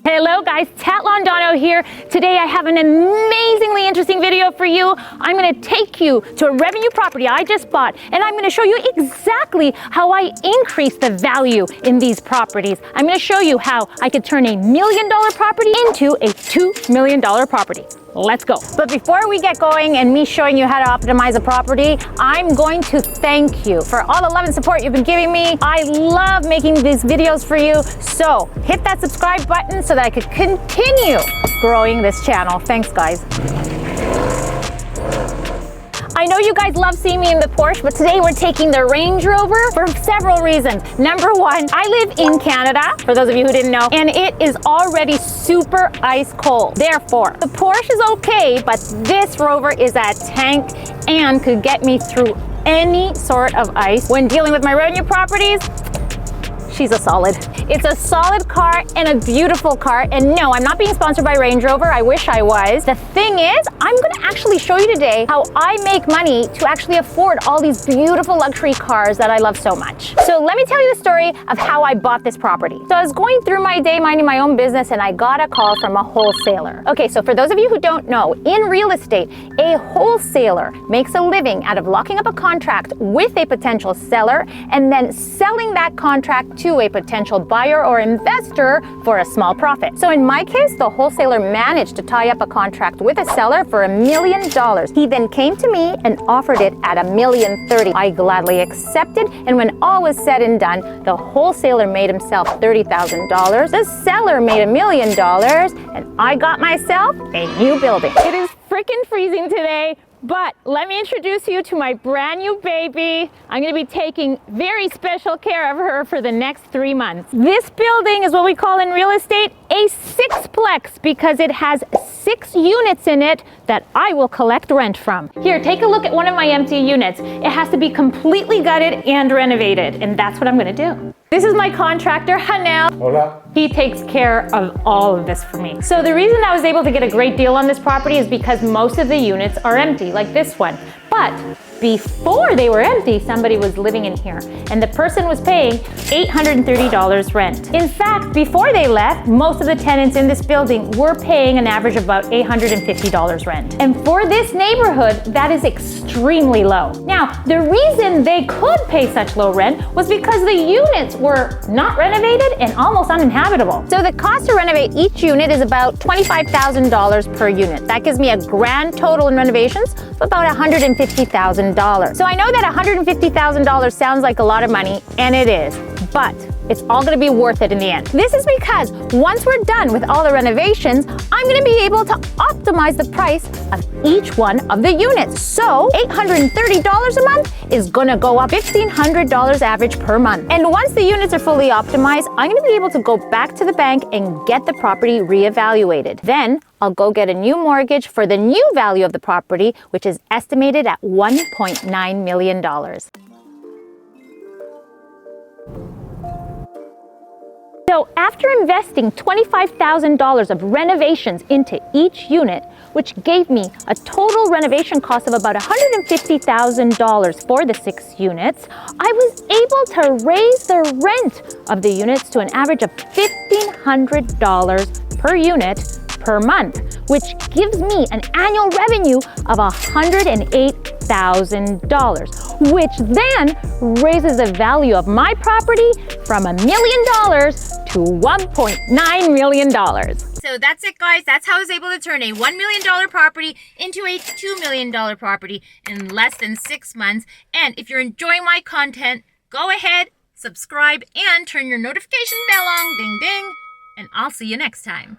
Hello guys, Tat Londono here. Today I have an amazingly interesting video for you. I'm going to take you to a revenue property I just bought, and I'm going to show you exactly how I increase the value in these properties. I'm going to show you how I could turn a $1 million property into a $2 million property. Let's go. But before we get going and me showing you how to optimize a property, I'm going to thank you for all the love and support you've been giving me. I love making these videos for you. So hit that subscribe button so that I could continue growing this channel. Thanks, guys. I know you guys love seeing me in the Porsche, but today we're taking the Range Rover for several reasons. Number one, I live in Canada, for those of you who didn't know, and it is already super ice cold. Therefore, the Porsche is okay, but this Rover is a tank and could get me through any sort of ice. When dealing with my revenue properties, she's a solid. It's a solid car and a beautiful car. And no, I'm not being sponsored by Range Rover. I wish I was. The thing is, I'm going to actually show you today how I make money to actually afford all these beautiful luxury cars that I love so much. So let me tell you the story of how I bought this property. So I was going through my day minding my own business and I got a call from a wholesaler. Okay, so for those of you who don't know, in real estate, a wholesaler makes a living out of locking up a contract with a potential seller and then selling that contract to a potential buyer or investor for a small profit. So in my case, the wholesaler managed to tie up a contract with a seller for $1 million. He then came to me and offered it at $1.030 million. I gladly accepted, and when all was said and done, the wholesaler made himself $30,000, the seller made $1 million, and I got myself a new building. It is freaking freezing today. But let me introduce you to my brand new baby. I'm going to be taking very special care of her for the next 3 months. This building is what we call in real estate a sixplex because it has 6 units in it that I will collect rent from. Here, take a look at one of my empty units. It has to be completely gutted and renovated, and that's what I'm going to do. This is my contractor, Hanel. Hola. He takes care of all of this for me. So the reason I was able to get a great deal on this property is because most of the units are empty, like this one. But before they were empty, somebody was living in here, and the person was paying $830 rent. In fact, before they left, most of the tenants in this building were paying an average of about $850 rent. And for this neighborhood, that is extremely low. Now, the reason they could pay such low rent was because the units were not renovated and almost uninhabitable. So the cost to renovate each unit is about $25,000 per unit. That gives me a grand total in renovations of about $150,000. So I know that $150,000 sounds like a lot of money, and it is, but it's all going to be worth it in the end. This is because once we're done with all the renovations, I'm going to be able to optimize the price of each one of the units. So $830 a month is going to go up $1,500 average per month. And once the units are fully optimized, I'm going to be able to go back to the bank and get the property reevaluated. Then I'll go get a new mortgage for the new value of the property, which is estimated at $1.9 million. So after investing $25,000 of renovations into each unit, which gave me a total renovation cost of about $150,000 for the 6 units, I was able to raise the rent of the units to an average of $1,500 per unit per month, which gives me an annual revenue of $108,000, which then raises the value of my property from $1 million to $1.9 million. So that's it, guys. That's how I was able to turn a $1 million property into a $2 million property in less than 6 months. And if you're enjoying my content, go ahead, subscribe, and turn your notification bell on, ding ding, and I'll see you next time.